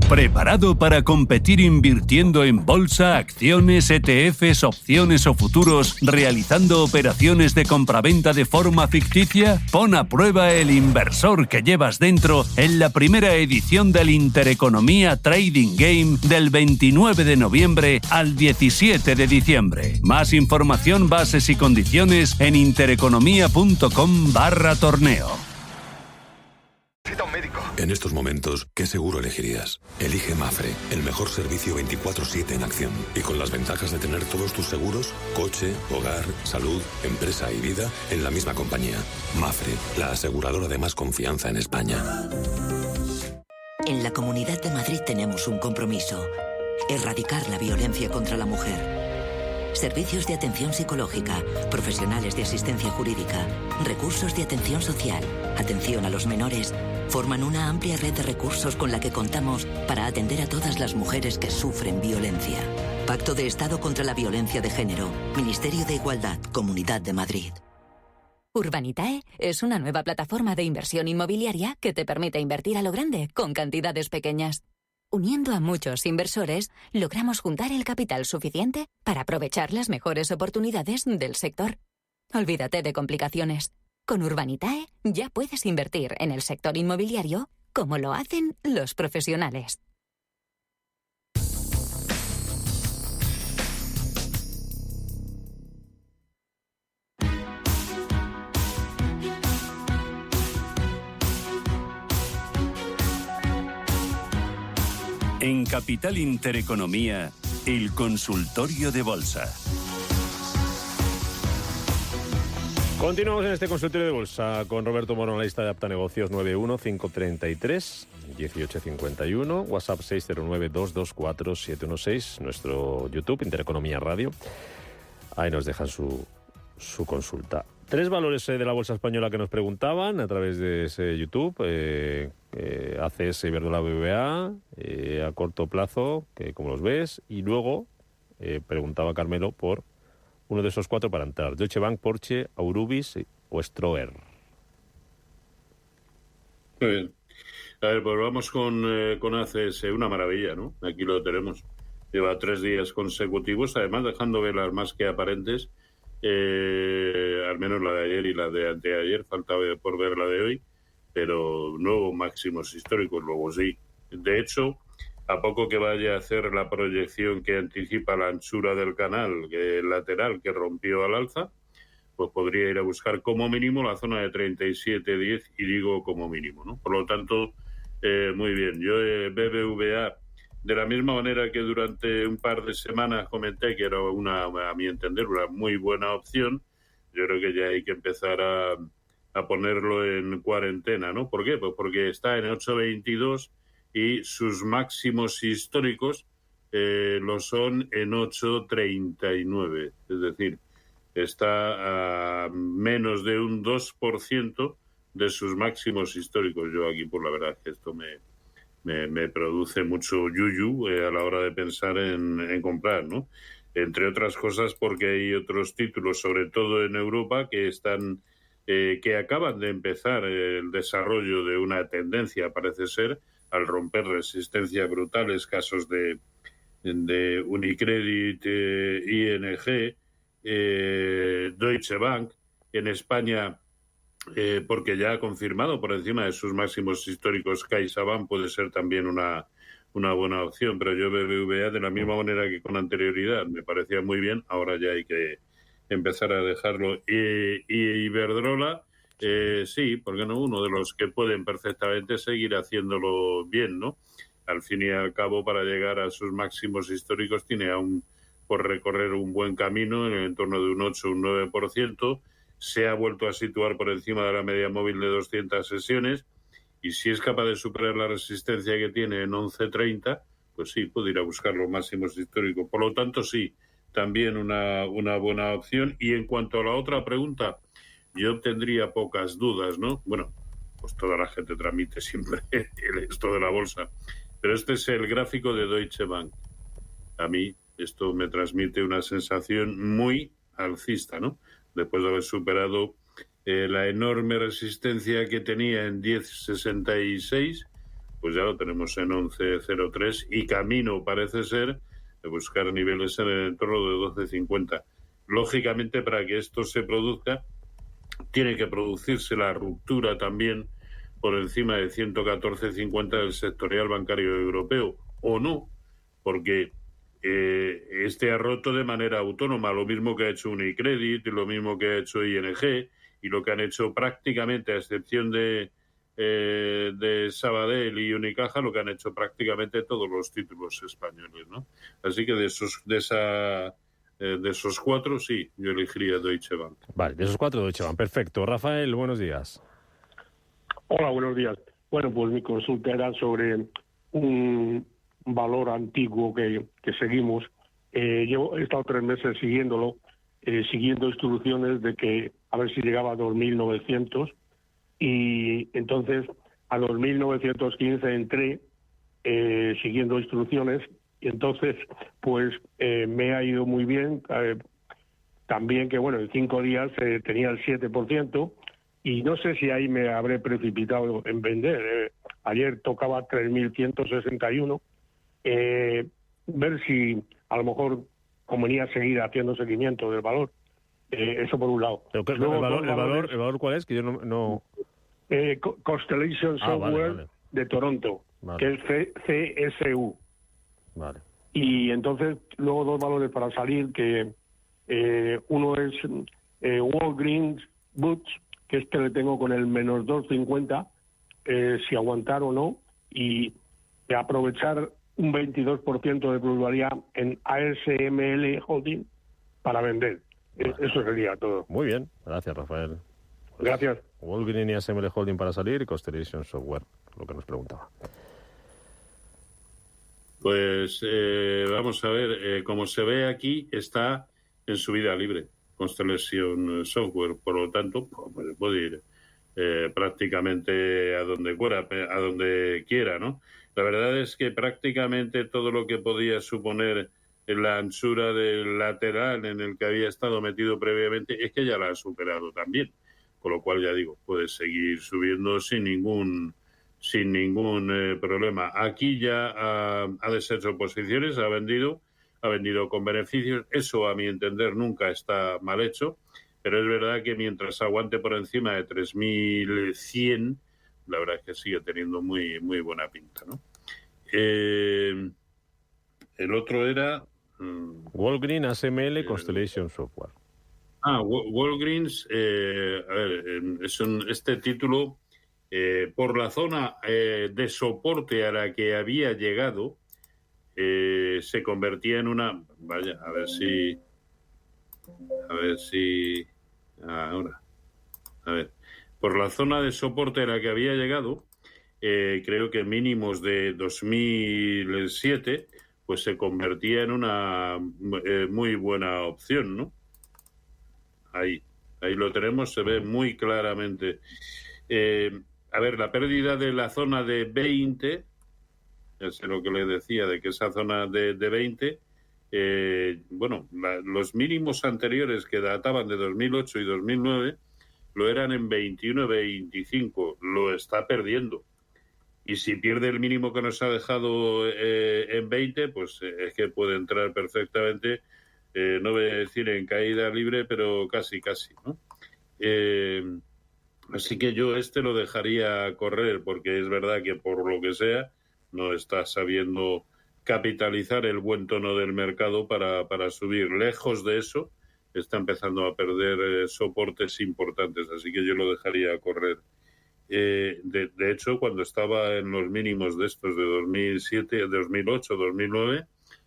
¿Preparado para competir invirtiendo en bolsa, acciones, ETFs, opciones o futuros, realizando operaciones de compraventa de forma ficticia? Pon a prueba el inversor que llevas dentro en la primera edición del Intereconomía Trading Game del 29 de noviembre al 17 de diciembre. Más información, bases y condiciones en intereconomía.com/torneo. En estos momentos, ¿qué seguro elegirías? Elige Mafre, el mejor servicio 24/7 en acción. Y con las ventajas de tener todos tus seguros, coche, hogar, salud, empresa y vida, en la misma compañía. Mafre, la aseguradora de más confianza en España. En la Comunidad de Madrid tenemos un compromiso: erradicar la violencia contra la mujer. Servicios de atención psicológica, profesionales de asistencia jurídica, recursos de atención social, atención a los menores, forman una amplia red de recursos con la que contamos para atender a todas las mujeres que sufren violencia. Pacto de Estado contra la Violencia de Género, Ministerio de Igualdad, Comunidad de Madrid. Urbanitae es una nueva plataforma de inversión inmobiliaria que te permite invertir a lo grande con cantidades pequeñas. Uniendo a muchos inversores, logramos juntar el capital suficiente para aprovechar las mejores oportunidades del sector. Olvídate de complicaciones. Con Urbanitae ya puedes invertir en el sector inmobiliario como lo hacen los profesionales. En Capital Intereconomía, el consultorio de bolsa. Continuamos en este consultorio de bolsa con Roberto Moro, analista de Aptanegocios. 91-533-1851, WhatsApp 609-224-716, nuestro YouTube, Intereconomía Radio. Ahí nos dejan su consulta. 3 valores de la bolsa española que nos preguntaban a través de ese YouTube. ACS, Iberdrola, BBVA, a corto plazo, como los ves. Y luego preguntaba Carmelo por uno de esos 4 para entrar: Deutsche Bank, Porsche, Aurubis o Stroer. Muy bien. A ver, pues vamos con ACS, una maravilla, ¿no? Aquí lo tenemos. Lleva 3 días consecutivos, además dejando velas más que aparentes, al menos la de ayer y la de anteayer, faltaba por ver la de hoy, pero nuevos máximos históricos, luego sí. De hecho, a poco que vaya a hacer la proyección que anticipa la anchura del canal lateral que rompió al alza, pues podría ir a buscar como mínimo la zona de 37.10, y digo como mínimo, ¿no? Por lo tanto, muy bien. Yo BBVA, de la misma manera que durante un par de semanas comenté que era a mi entender, una muy buena opción, yo creo que ya hay que empezar a ponerlo en cuarentena, ¿no? ¿Por qué? Pues porque está en 8.22 y sus máximos históricos lo son en 8.39. Es decir, está a menos de un 2% de sus máximos históricos. Yo aquí, por la verdad, que esto me produce mucho yuyu a la hora de pensar en comprar, ¿no? Entre otras cosas porque hay otros títulos, sobre todo en Europa, que están que acaban de empezar el desarrollo de una tendencia, parece ser, al romper resistencias brutales, casos de Unicredit, ING, Deutsche Bank. En España, porque ya ha confirmado por encima de sus máximos históricos, CaixaBank puede ser también una buena opción, pero yo BBVA, de la misma manera que con anterioridad me parecía muy bien, ahora ya hay que empezar a dejarlo. Y Iberdrola, sí, porque no, uno de los que pueden perfectamente seguir haciéndolo bien, ¿no? Al fin y al cabo, para llegar a sus máximos históricos tiene aún por recorrer un buen camino, en el entorno de un 8 o un 9%. Se ha vuelto a situar por encima de la media móvil de 200 sesiones, y si es capaz de superar la resistencia que tiene en 11.30, pues sí, puede ir a buscar los máximos históricos. Por lo tanto, sí, también una buena opción. Y en cuanto a la otra pregunta, yo tendría pocas dudas, ¿no? Bueno, pues toda la gente transmite siempre esto de la bolsa, pero este es el gráfico de Deutsche Bank. A mí esto me transmite una sensación muy alcista, ¿no? Después de haber superado la enorme resistencia que tenía en 10.66, pues ya lo tenemos en 11,03 y camino parece ser de buscar niveles en el entorno de 12,50. Lógicamente, para que esto se produzca, tiene que producirse la ruptura también por encima de 114,50 del sectorial bancario europeo, o no, porque este ha roto de manera autónoma, lo mismo que ha hecho Unicredit, lo mismo que ha hecho ING, y lo que han hecho prácticamente, a excepción de Sabadell y Unicaja, lo que han hecho prácticamente todos los títulos españoles, ¿no? Así que de esos cuatro, sí, yo elegiría Deutsche Bank. Vale, de esos cuatro Deutsche Bank. Perfecto. Rafael, buenos días. Hola, buenos días. Bueno, pues mi consulta era sobre un valor antiguo que seguimos. He estado 3 meses siguiéndolo, siguiendo instrucciones de que a ver si llegaba a 2.900, y entonces a 2.915 entré siguiendo instrucciones, y entonces pues me ha ido muy bien. También que, bueno, en 5 días tenía el 7%, y no sé si ahí me habré precipitado en vender. Ayer tocaba 3.161. Ver si a lo mejor convenía seguir haciendo seguimiento del valor. Eso por un lado. Luego, ¿El valor cuál es? Que yo no... Constellation Software, vale. De Toronto, vale. Que es CSU. Vale. Y entonces, luego 2 valores para salir, que uno es Walgreens Boots, que le tengo con el menos 2,50, si aguantar o no, y aprovechar un 22% de plusvalía en ASML Holding para vender. Vale. Eso sería todo. Muy bien, gracias, Rafael. Gracias. Walgreens y ASML Holding para salir, y Constellation Software, lo que nos preguntaba. Pues vamos a ver, como se ve aquí, está en subida libre Constellation Software, por lo tanto pues, puede ir prácticamente a donde quiera, ¿no? La verdad es que prácticamente todo lo que podía suponer en la anchura del lateral en el que había estado metido previamente es que ya la ha superado también, con lo cual ya digo, puede seguir subiendo sin ningún problema. Aquí ya ha deshecho posiciones, ha vendido con beneficios. Eso, a mi entender, nunca está mal hecho, pero es verdad que mientras aguante por encima de 3.100, la verdad es que sigue teniendo muy, muy buena pinta, ¿no? El otro era... Walgreens, ASML, Constellation Software. Walgreens, a ver, este título, por la zona de soporte a la que había llegado, se convertía en una... Vaya, a ver si... Ahora. A ver. Por la zona de soporte a la que había llegado, creo que mínimos de 2007, pues se convertía en una muy buena opción, ¿no? Ahí lo tenemos, se ve muy claramente. A ver, la pérdida de la zona de 20, ya sé lo que le decía, de que esa zona de 20, los mínimos anteriores que databan de 2008 y 2009 lo eran en 21, 25, lo está perdiendo. Y si pierde el mínimo que nos ha dejado en 20, pues es que puede entrar perfectamente, no voy a decir en caída libre, pero casi, ¿no? Así que yo lo dejaría correr, porque es verdad que por lo que sea no está sabiendo capitalizar el buen tono del mercado para subir. Lejos de eso, está empezando a perder soportes importantes, así que yo lo dejaría correr. De hecho, cuando estaba en los mínimos de estos de 2007, 2008, 2009,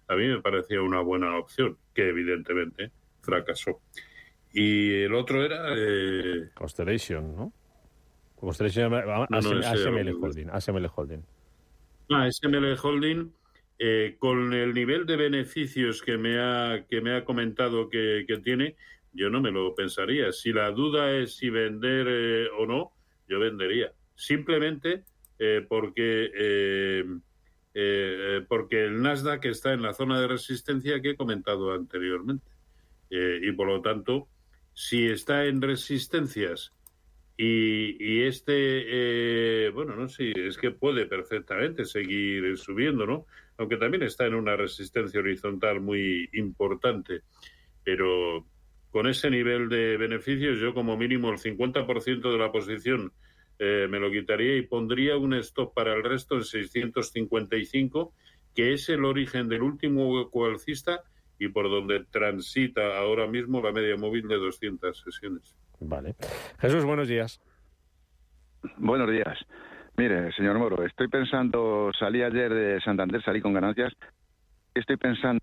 a mí me parecía una buena opción, que evidentemente fracasó. Y el otro era... Constellation, ¿no? Constellation, ASML Holding. ASML Holding. ASML Holding, con el nivel de beneficios que me ha comentado que tiene, yo no me lo pensaría. Si la duda es si vender o no, yo vendería. Simplemente porque el Nasdaq está en la zona de resistencia que he comentado anteriormente. Y por lo tanto, si está en resistencias Y bueno, no sé, es que puede perfectamente seguir subiendo, ¿no? Aunque también está en una resistencia horizontal muy importante. Pero con ese nivel de beneficios, yo como mínimo el 50% de la posición me lo quitaría y pondría un stop para el resto en 655, que es el origen del último hueco alcista y por donde transita ahora mismo la media móvil de 200 sesiones. Vale. Jesús, buenos días. Buenos días. Mire, señor Moro, estoy pensando, salí ayer de Santander, salí con ganancias, estoy pensando,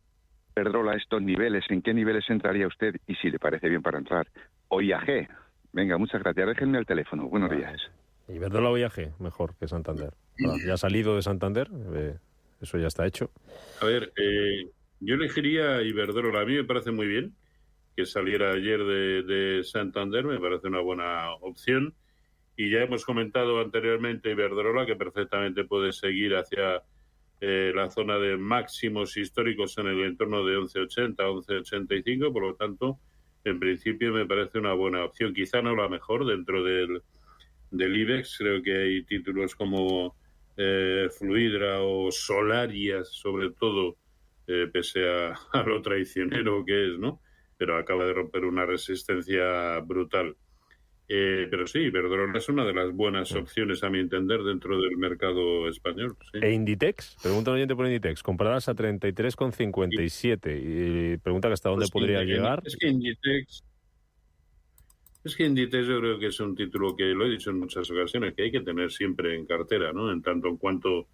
Iberdrola, estos niveles, ¿en qué niveles entraría usted y si le parece bien para entrar? O IAG. Venga, muchas gracias, déjenme el teléfono. Buenos días. Iberdrola o IAG, mejor que Santander. Ya ha salido de Santander, eso ya está hecho. A ver, yo elegiría Iberdrola. A mí me parece muy bien que saliera ayer de Santander, me parece una buena opción. Y ya hemos comentado anteriormente Iberdrola, que perfectamente puede seguir hacia la zona de máximos históricos en el entorno de 11,80, 11,85. Por lo tanto, en principio me parece una buena opción. Quizá no la mejor dentro del IBEX. Creo que hay títulos como Fluidra o Solarias, sobre todo, pese a lo traicionero que es, ¿no? Pero acaba de romper una resistencia brutal. Pero sí, Iberdrola es una de las buenas opciones, a mi entender, dentro del mercado español. Sí. ¿E Inditex? Pregunta un oyente por Inditex. Compradas a 33,57. Y pregunta que hasta dónde podría llegar. Es que Inditex yo creo que es un título que, lo he dicho en muchas ocasiones, que hay que tener siempre en cartera, ¿no? En tanto en cuanto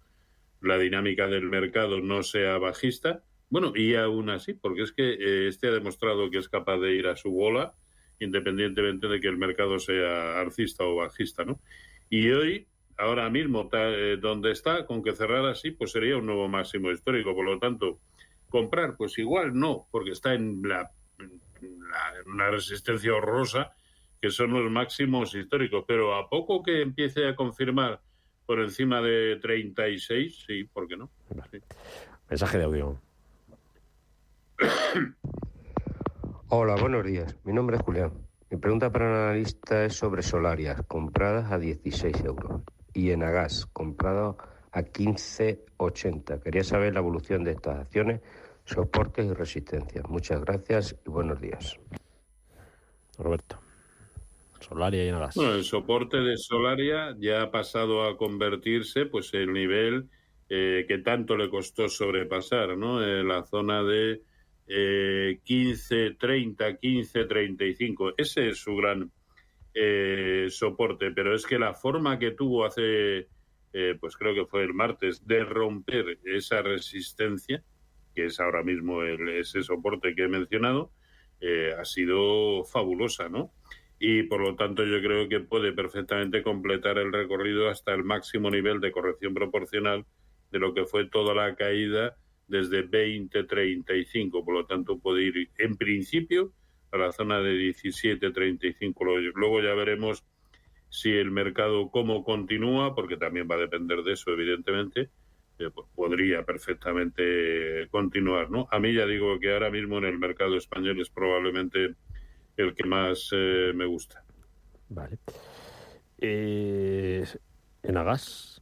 la dinámica del mercado no sea bajista. Bueno, y aún así, porque es que ha demostrado que es capaz de ir a su bola, independientemente de que el mercado sea alcista o bajista, ¿no? Y hoy, ahora mismo, donde está, con que cerrar así, pues sería un nuevo máximo histórico. Por lo tanto, comprar, pues igual no, porque está en una resistencia horrorosa, que son los máximos históricos. Pero a poco que empiece a confirmar por encima de 36, sí, ¿por qué no? Sí. Mensaje de audio. Hola, buenos días. Mi nombre es Julián. Mi pregunta para el analista es sobre Solarias, compradas a 16 euros, y Enagas, comprado a 15,80. Quería saber la evolución de estas acciones, soportes y resistencias. Muchas gracias y buenos días. Roberto. Solaria y Enagas. Bueno, el soporte de Solaria ya ha pasado a convertirse, pues, el nivel que tanto le costó sobrepasar, ¿no? En la zona de 15.30, 15.35. Ese es su gran soporte, pero es que la forma que tuvo hace, pues creo que fue el martes, de romper esa resistencia, que es ahora mismo ese soporte que he mencionado, ha sido fabulosa, ¿no? Y por lo tanto yo creo que puede perfectamente completar el recorrido hasta el máximo nivel de corrección proporcional de lo que fue toda la caída desde 20.35. Por lo tanto puede ir en principio a la zona de 17.35. Luego ya veremos si el mercado cómo continúa, porque también va a depender de eso, evidentemente. Pues podría perfectamente continuar, ¿no? A mí ya digo que ahora mismo en el mercado español es probablemente el que más me gusta. Vale. Enagas.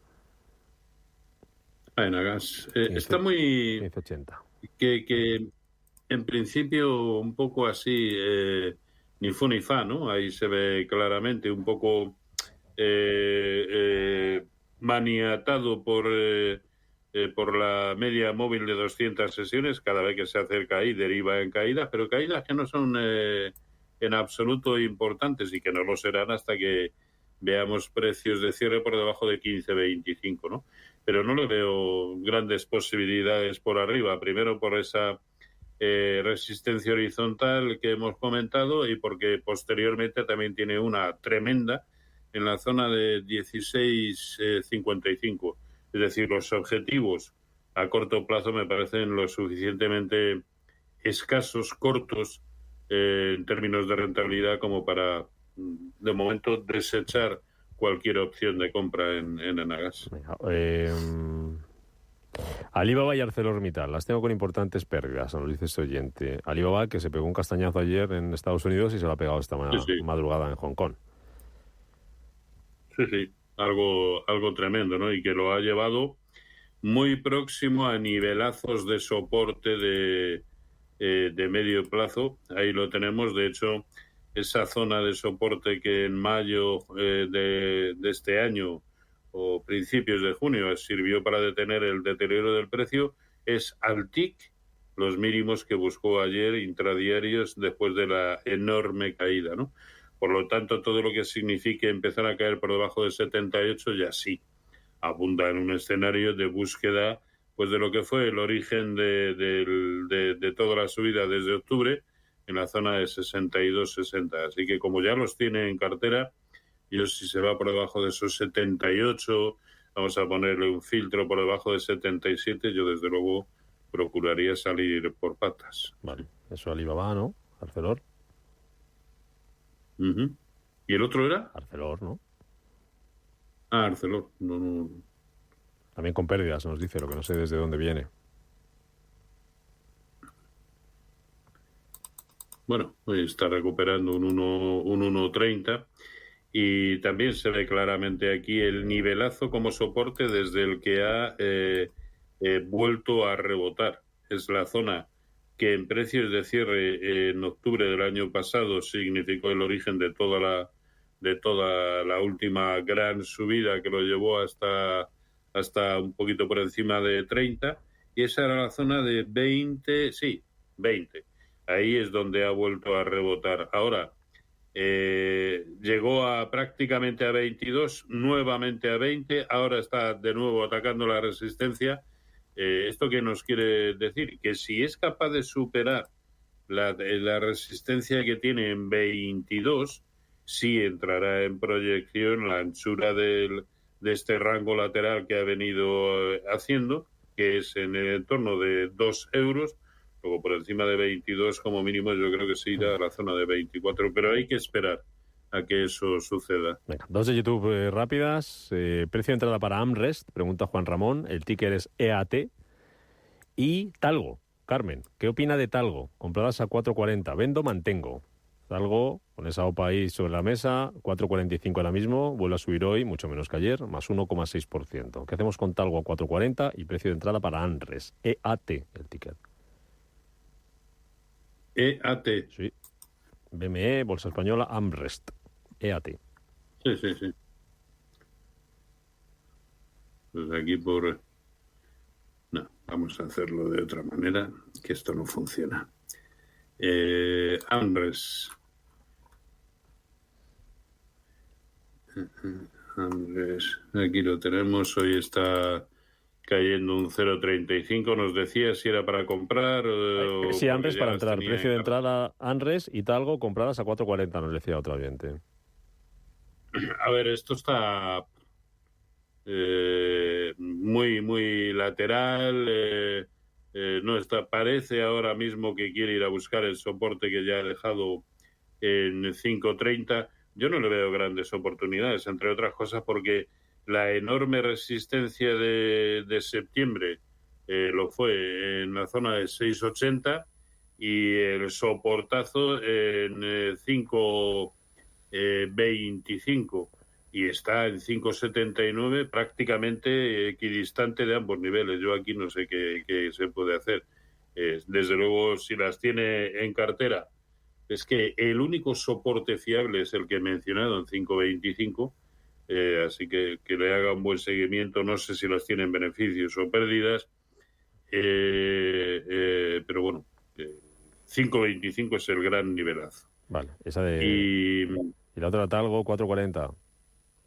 Enagas. Está muy... 15,80. Que en principio un poco así, ni fu ni fa, ¿no? Ahí se ve claramente un poco maniatado por la media móvil de 200 sesiones. Cada vez que se acerca ahí deriva en caídas, pero caídas que no son en absoluto importantes y que no lo serán hasta que veamos precios de cierre por debajo de 15.25, ¿no? Pero no le veo grandes posibilidades por arriba. Primero por esa resistencia horizontal que hemos comentado y porque posteriormente también tiene una tremenda en la zona de 16.55. Es decir, los objetivos a corto plazo me parecen lo suficientemente escasos, cortos, en términos de rentabilidad como para, de momento, desechar cualquier opción de compra en Enagas. Alibaba y ArcelorMittal, las tengo con importantes pérdidas, nos dice este oyente. Alibaba, que se pegó un castañazo ayer en Estados Unidos y se lo ha pegado esta madrugada en Hong Kong. Sí, algo tremendo, ¿no? Y que lo ha llevado muy próximo a nivelazos de soporte de medio plazo. Ahí lo tenemos. De hecho, esa zona de soporte que en mayo de este año o principios de junio sirvió para detener el deterioro del precio es al TIC, los mínimos que buscó ayer intradiarios después de la enorme caída, ¿no? Por lo tanto, todo lo que signifique empezar a caer por debajo de 78 ya sí abunda en un escenario de búsqueda pues de lo que fue el origen de toda la subida desde octubre en la zona de 62-60. Así que como ya los tiene en cartera, yo si se va por debajo de esos 78, vamos a ponerle un filtro por debajo de 77, yo desde luego procuraría salir por patas. Vale, eso Alibaba, ¿no? Arcelor. Uh-huh. ¿Y el otro era? Arcelor, ¿no? Ah, Arcelor. No. También con pérdidas, nos dice, lo que no sé desde dónde viene. Bueno, hoy está recuperando un 1.30 y también se ve claramente aquí el nivelazo como soporte desde el que ha vuelto a rebotar. Es la zona que en precios de cierre en octubre del año pasado significó el origen de toda la última gran subida que lo llevó hasta un poquito por encima de 30, y esa era la zona de 20. Ahí es donde ha vuelto a rebotar. Ahora, llegó prácticamente a 22, nuevamente a 20, ahora está de nuevo atacando la resistencia. ¿Esto qué nos quiere decir? Que si es capaz de superar la resistencia que tiene en 22, sí entrará en proyección la anchura de este rango lateral que ha venido haciendo, que es en el entorno de 2 euros. Luego por encima de 22 como mínimo yo creo que se irá a la zona de 24, pero hay que esperar a que eso suceda. Venga, dos de YouTube rápidas. Precio de entrada para AmRest, pregunta Juan Ramón. El ticker es EAT. Y Talgo. Carmen, ¿qué opina de Talgo? Compradas a 4.40. Vendo, mantengo. Talgo, con esa OPA ahí sobre la mesa, 4.45 ahora mismo, vuelve a subir hoy, mucho menos que ayer, más 1,6%. ¿Qué hacemos con Talgo a 4.40 y precio de entrada para AmRest? EAT, el ticker. EAT. Sí. BME, Bolsa Española, AmRest. EAT. Sí. Pues aquí No, vamos a hacerlo de otra manera, que esto no funciona. AmRest. Aquí lo tenemos, hoy está cayendo un 0,35. Nos decía si era para comprar. Sí, AmRest para entrar. Precio de entrada AmRest y Talgo compradas a 4.40, nos decía otro oyente. A ver, esto está muy lateral. No está. Parece ahora mismo que quiere ir a buscar el soporte que ya ha dejado en 5.30. Yo no le veo grandes oportunidades, entre otras cosas porque la enorme resistencia de septiembre lo fue en la zona de 6.80 y el soportazo en 5.25 y está en 5.79, prácticamente equidistante de ambos niveles. Yo aquí no sé qué se puede hacer. Desde luego, si las tiene en cartera, es que el único soporte fiable es el que he mencionado en 5.25. Así que le haga un buen seguimiento. No sé si las tienen beneficios o pérdidas, pero bueno, 5.25 es el gran nivelazo. Vale, esa de... Y la otra Talgo, 4.40.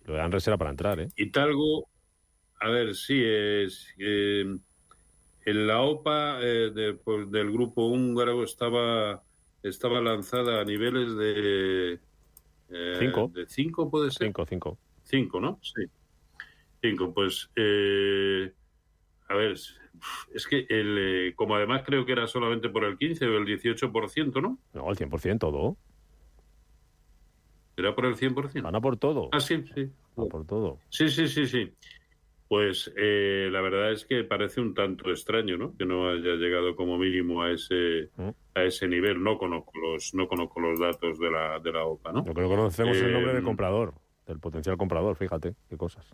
Lo de AmRest era para entrar, ¿eh? Y Talgo, a ver, sí, en la OPA del grupo húngaro estaba lanzada a niveles de... 5. ¿De 5 puede ser? 5. 5, ¿no? Sí. 5, pues... a ver, es que como además creo que era solamente por el 15 o el 18%, ¿no? No, el 100% todo. ¿Era por el 100%? Gana por todo. Ah, sí. Gana por todo. Sí. Pues la verdad es que parece un tanto extraño, ¿no? Que no haya llegado como mínimo a ese nivel. No conozco los datos de la OPA, ¿no? Lo que no conocemos es el nombre del comprador. del potencial comprador, fíjate, qué cosas.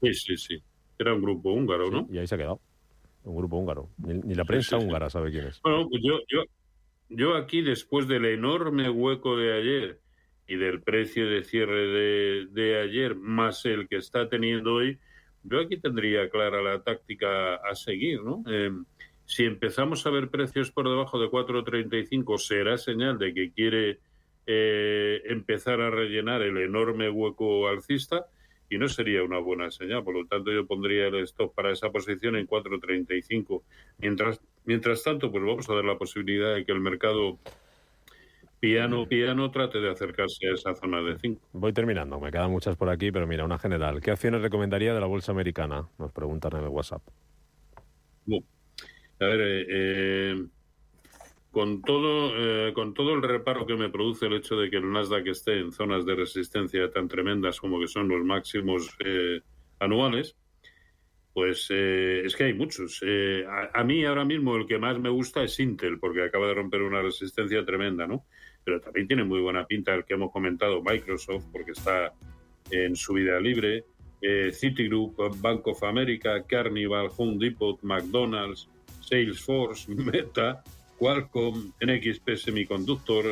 Sí. Era un grupo húngaro, ¿no? Y ahí se ha quedado. Un grupo húngaro. Ni la prensa húngara sabe quién es. Bueno, pues yo aquí, después del enorme hueco de ayer y del precio de cierre de ayer, más el que está teniendo hoy, yo aquí tendría clara la táctica a seguir, ¿no? Si empezamos a ver precios por debajo de 4,35, será señal de que quiere empezar a rellenar el enorme hueco alcista, y no sería una buena señal. Por lo tanto, yo pondría el stop para esa posición en 4,35. Mientras tanto, pues vamos a dar la posibilidad de que el mercado piano trate de acercarse a esa zona de 5. Voy terminando, me quedan muchas por aquí, pero mira, una general. ¿Qué acciones recomendaría de la bolsa americana? Nos preguntan en el WhatsApp. A ver, con todo el reparo que me produce el hecho de que el Nasdaq esté en zonas de resistencia tan tremendas como que son los máximos anuales, pues es que hay muchos. A mí ahora mismo el que más me gusta es Intel, porque acaba de romper una resistencia tremenda, ¿no? Pero también tiene muy buena pinta el que hemos comentado, Microsoft, porque está en subida libre, Citigroup, Bank of America, Carnival, Home Depot, McDonald's, Salesforce, Meta, Qualcomm, NXP Semiconductor,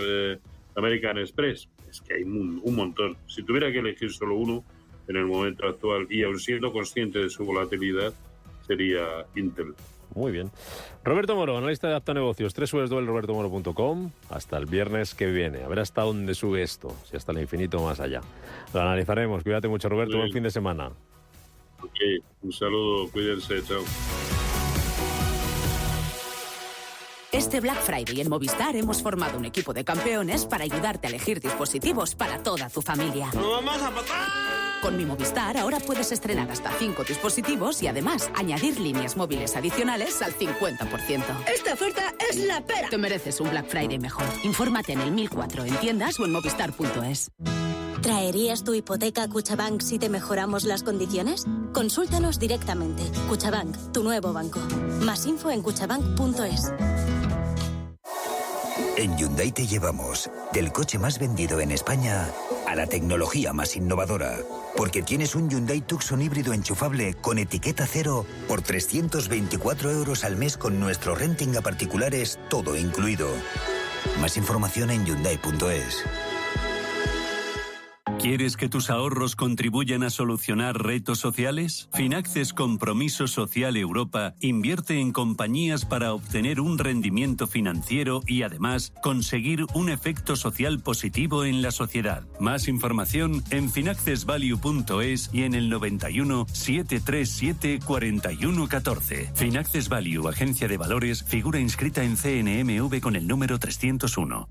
American Express. Es que hay un montón. Si tuviera que elegir solo uno en el momento actual, y aun siendo consciente de su volatilidad, sería Intel. Muy bien. Roberto Moro, analista de Aptonegocios, www.robertomoro.com. Hasta el viernes que viene. A ver hasta dónde sube esto, si hasta el infinito o más allá. Lo analizaremos. Cuídate mucho, Roberto. Buen fin de semana. Ok, un saludo. Cuídense. Chao. Este Black Friday en Movistar hemos formado un equipo de campeones para ayudarte a elegir dispositivos para toda tu familia. ¡No vamos a matar! Con mi Movistar ahora puedes estrenar hasta 5 dispositivos y además añadir líneas móviles adicionales al 50%. ¡Esta oferta es la pera! Te mereces un Black Friday mejor. Infórmate en el 1004 en tiendas o en movistar.es. ¿Traerías tu hipoteca a Cuchabank si te mejoramos las condiciones? Consúltanos directamente. Cuchabank, tu nuevo banco. Más info en cuchabank.es. En Hyundai te llevamos del coche más vendido en España a la tecnología más innovadora. Porque tienes un Hyundai Tucson híbrido enchufable con etiqueta cero por 324 euros al mes con nuestro renting a particulares, todo incluido. Más información en Hyundai.es. ¿Quieres que tus ahorros contribuyan a solucionar retos sociales? Finaxes Compromiso Social Europa invierte en compañías para obtener un rendimiento financiero y además conseguir un efecto social positivo en la sociedad. Más información en finaccesvalue.es y en el 91 737 4114. Finaxes Value, agencia de valores, figura inscrita en CNMV con el número 301.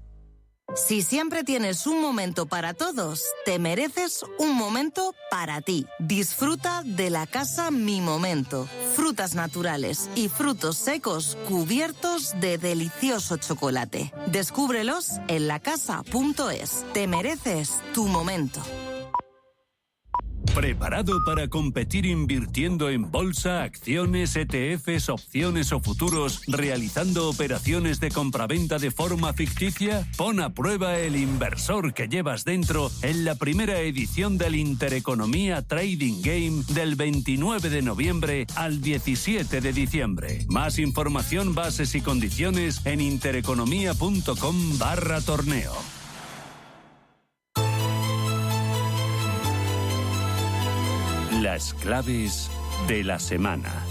Si siempre tienes un momento para todos, te mereces un momento para ti. Disfruta de la casa Mi Momento. Frutas naturales y frutos secos cubiertos de delicioso chocolate. Descúbrelos en lacasa.es. Te mereces tu momento. ¿Preparado para competir invirtiendo en bolsa, acciones, ETFs, opciones o futuros, realizando operaciones de compraventa de forma ficticia? Pon a prueba el inversor que llevas dentro en la primera edición del Intereconomía Trading Game del 29 de noviembre al 17 de diciembre. Más información, bases y condiciones en intereconomía.com/torneo. Las claves de la semana.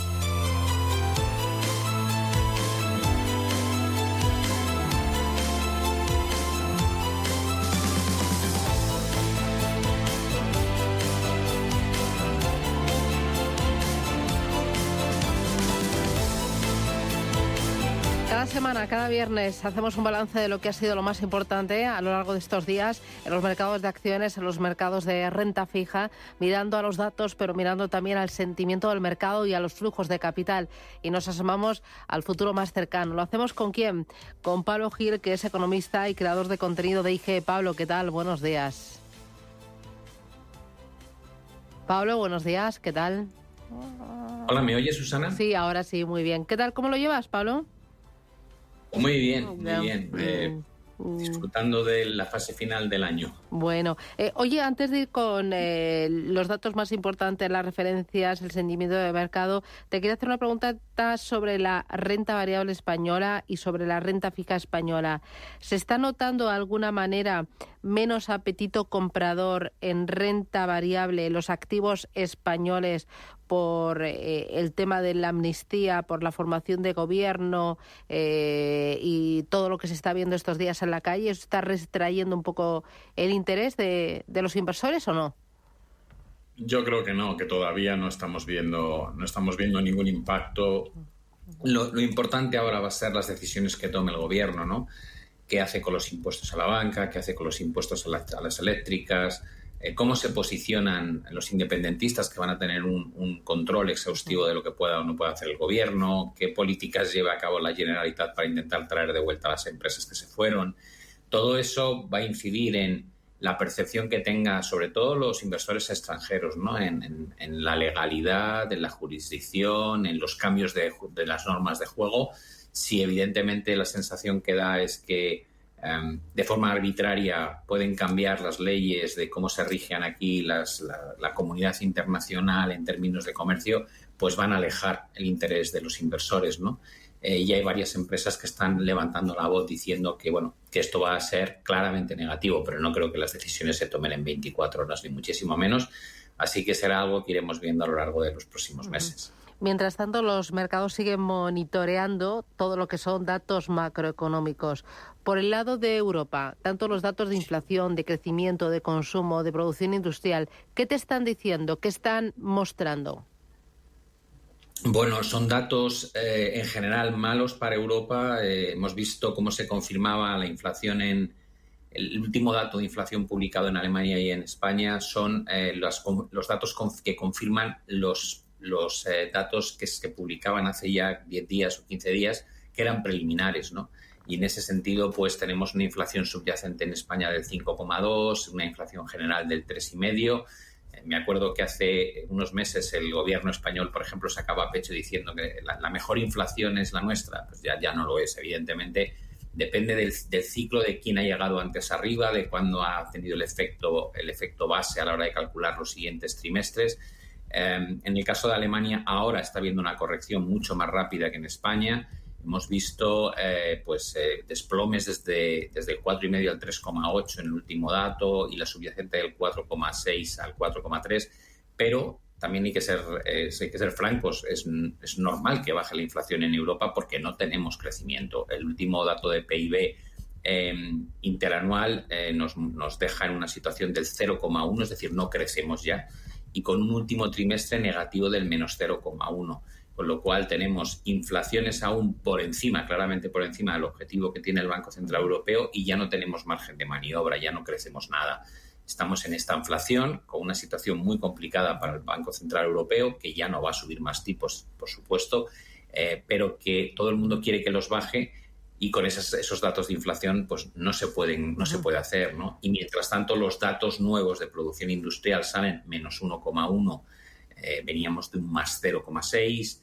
Cada semana, cada viernes, hacemos un balance de lo que ha sido lo más importante a lo largo de estos días en los mercados de acciones, en los mercados de renta fija, mirando a los datos, pero mirando también al sentimiento del mercado y a los flujos de capital. Y nos asomamos al futuro más cercano. ¿Lo hacemos con quién? Con Pablo Gil, que es economista y creador de contenido de IG. Pablo, ¿qué tal? Buenos días. Pablo, buenos días. ¿Qué tal? Hola, ¿me oyes, Susana? Sí, ahora sí, muy bien. ¿Qué tal? ¿Cómo lo llevas, Pablo? Muy bien, muy bien. disfrutando de la fase final del año. Bueno, oye, antes de ir con los datos más importantes, las referencias, el sentimiento de mercado, te quería hacer una pregunta sobre la renta variable española y sobre la renta fija española. ¿Se está notando de alguna manera menos apetito comprador en renta variable en los activos españoles por el tema de la amnistía, por la formación de gobierno y todo lo que se está viendo estos días en la calle? ¿Eso está retrayendo un poco el interés de los inversores o no? Yo creo que no, que todavía no estamos viendo ningún impacto. Lo importante ahora va a ser las decisiones que tome el gobierno, ¿no? ¿Qué hace con los impuestos a la banca? ¿Qué hace con los impuestos a las eléctricas? ¿Cómo se posicionan los independentistas que van a tener un control exhaustivo de lo que pueda o no pueda hacer el gobierno? ¿Qué políticas lleva a cabo la Generalitat para intentar traer de vuelta a las empresas que se fueron? Todo eso va a incidir en la percepción que tenga, sobre todo los inversores extranjeros, ¿no? En la legalidad, en la jurisdicción, en los cambios de las normas de juego. Si evidentemente la sensación que da es que de forma arbitraria pueden cambiar las leyes de cómo se rigen aquí la comunidad internacional en términos de comercio, pues van a alejar el interés de los inversores, ¿no? Y hay varias empresas que están levantando la voz diciendo que, bueno, que esto va a ser claramente negativo, pero no creo que las decisiones se tomen en 24 horas, ni muchísimo menos. Así que será algo que iremos viendo a lo largo de los próximos meses. Mientras tanto, los mercados siguen monitoreando todo lo que son datos macroeconómicos. Por el lado de Europa, tanto los datos de inflación, de crecimiento, de consumo, de producción industrial, ¿qué te están diciendo? ¿Qué están mostrando? Bueno, son datos en general malos para Europa. Hemos visto cómo se confirmaba la inflación el último dato de inflación publicado en Alemania y en España son los datos que confirman los datos que se publicaban hace ya 10 días o 15 días, que eran preliminares, ¿no? Y en ese sentido, pues tenemos una inflación subyacente en España del 5,2, una inflación general del 3,5. Me acuerdo que hace unos meses el gobierno español, por ejemplo, sacaba pecho diciendo que la mejor inflación es la nuestra. Pues ya no lo es, evidentemente. Depende del ciclo de quién ha llegado antes arriba, de cuándo ha tenido el efecto base a la hora de calcular los siguientes trimestres. En el caso de Alemania, ahora está habiendo una corrección mucho más rápida que en España. Hemos visto desplomes desde el 4,5 al 3,8 en el último dato y la subyacente del 4,6 al 4,3, pero también hay que ser francos, es normal que baje la inflación en Europa porque no tenemos crecimiento. El último dato de PIB interanual nos deja en una situación del 0,1, es decir, no crecemos ya, y con un último trimestre negativo del menos 0,1. Con lo cual tenemos inflaciones aún claramente por encima del objetivo que tiene el Banco Central Europeo y ya no tenemos margen de maniobra, ya no crecemos nada. Estamos en esta inflación con una situación muy complicada para el Banco Central Europeo, que ya no va a subir más tipos, por supuesto, pero que todo el mundo quiere que los baje y con esos datos de inflación pues no se puede hacer, ¿no? Y mientras tanto los datos nuevos de producción industrial salen menos 1,1, veníamos de un más 0,6,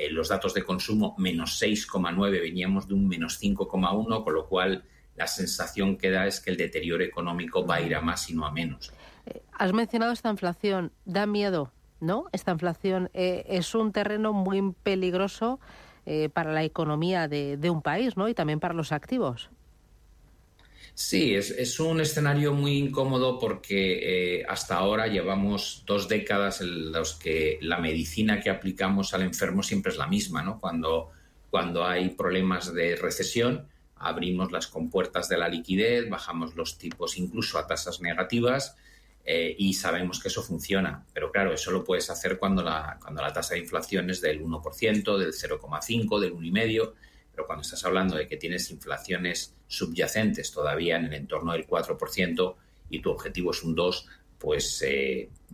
los datos de consumo menos 6,9, veníamos de un menos 5,1, con lo cual la sensación que da es que el deterioro económico va a ir a más y no a menos. Has mencionado esta inflación, da miedo, ¿no? Esta inflación es un terreno muy peligroso para la economía de un país, ¿no? Y también para los activos. Sí, es un escenario muy incómodo porque hasta ahora llevamos 2 décadas en los que la medicina que aplicamos al enfermo siempre es la misma, ¿no? Cuando hay problemas de recesión, abrimos las compuertas de la liquidez, bajamos los tipos incluso a tasas negativas y sabemos que eso funciona. Pero claro, eso lo puedes hacer cuando la tasa de inflación es del 1%, del 0,5%, del 1,5%. Pero cuando estás hablando de que tienes inflaciones subyacentes todavía en el entorno del 4% y tu objetivo es un 2%, pues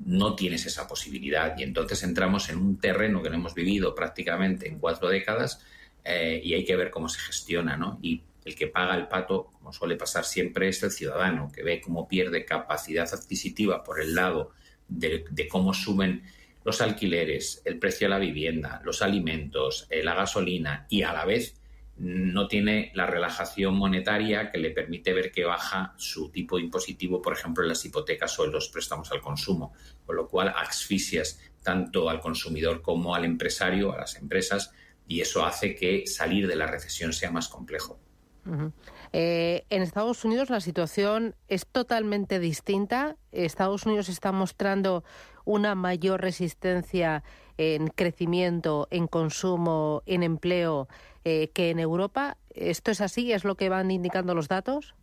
no tienes esa posibilidad. Y entonces entramos en un terreno que no hemos vivido prácticamente en 4 décadas y hay que ver cómo se gestiona, ¿no? Y el que paga el pato, como suele pasar siempre, es el ciudadano, que ve cómo pierde capacidad adquisitiva por el lado de cómo suben los alquileres, el precio de la vivienda, los alimentos, la gasolina y a la vez no tiene la relajación monetaria que le permite ver que baja su tipo impositivo, por ejemplo, en las hipotecas o en los préstamos al consumo, con lo cual asfixias tanto al consumidor como al empresario, a las empresas, y eso hace que salir de la recesión sea más complejo. Uh-huh. En Estados Unidos la situación es totalmente distinta. Estados Unidos está mostrando una mayor resistencia en crecimiento, en consumo, en empleo que en Europa. ¿Esto es así? ¿Es lo que van indicando los datos?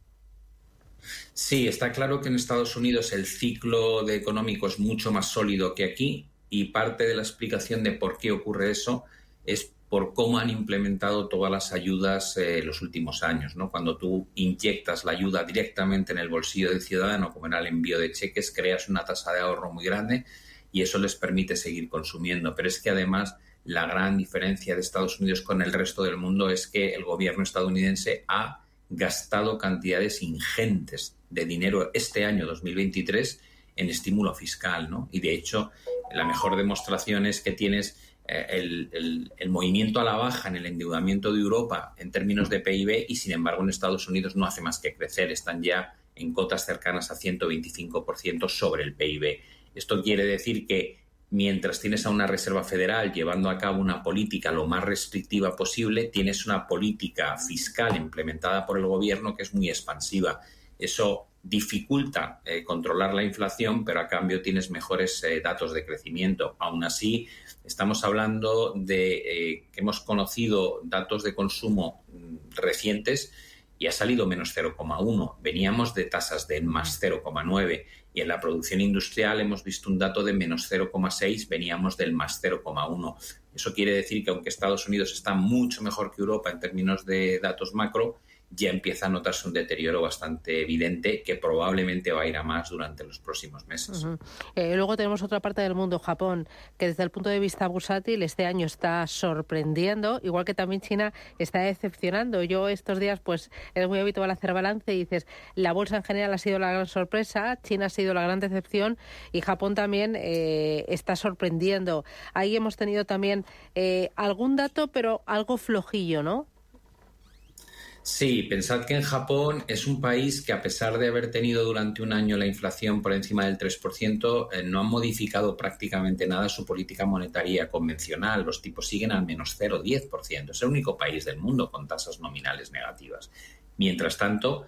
Sí, está claro que en Estados Unidos el ciclo económico es mucho más sólido que aquí, y parte de la explicación de por qué ocurre eso es por cómo han implementado todas las ayudas los últimos años, ¿no? Cuando tú inyectas la ayuda directamente en el bolsillo del ciudadano, como era el envío de cheques, creas una tasa de ahorro muy grande y eso les permite seguir consumiendo. Pero es que además la gran diferencia de Estados Unidos con el resto del mundo es que el gobierno estadounidense ha gastado cantidades ingentes de dinero este año 2023 en estímulo fiscal, ¿no? Y de hecho la mejor demostración es que tienes el movimiento a la baja en el endeudamiento de Europa en términos de PIB, y sin embargo en Estados Unidos no hace más que crecer, están ya en cotas cercanas a 125% sobre el PIB. Esto quiere decir que mientras tienes a una Reserva Federal llevando a cabo una política lo más restrictiva posible, tienes una política fiscal implementada por el gobierno que es muy expansiva. Eso dificulta controlar la inflación, pero a cambio tienes mejores datos de crecimiento. Aún así, estamos hablando de que hemos conocido datos de consumo recientes y ha salido menos 0,1. Veníamos de tasas de más 0,9 y en la producción industrial hemos visto un dato de menos 0,6, veníamos del más 0,1. Eso quiere decir que aunque Estados Unidos está mucho mejor que Europa en términos de datos macro, ya empieza a notarse un deterioro bastante evidente que probablemente va a ir a más durante los próximos meses. Uh-huh. Luego tenemos otra parte del mundo, Japón, que desde el punto de vista bursátil este año está sorprendiendo, igual que también China está decepcionando. Yo estos días pues es muy habitual hacer balance y dices, la bolsa en general ha sido la gran sorpresa, China ha sido la gran decepción y Japón también está sorprendiendo. Ahí hemos tenido también algún dato, pero algo flojillo, ¿no? Sí, pensad que en Japón es un país que, a pesar de haber tenido durante un año la inflación por encima del 3%, no han modificado prácticamente nada su política monetaria convencional. Los tipos siguen al menos 0,10%. Es el único país del mundo con tasas nominales negativas. Mientras tanto,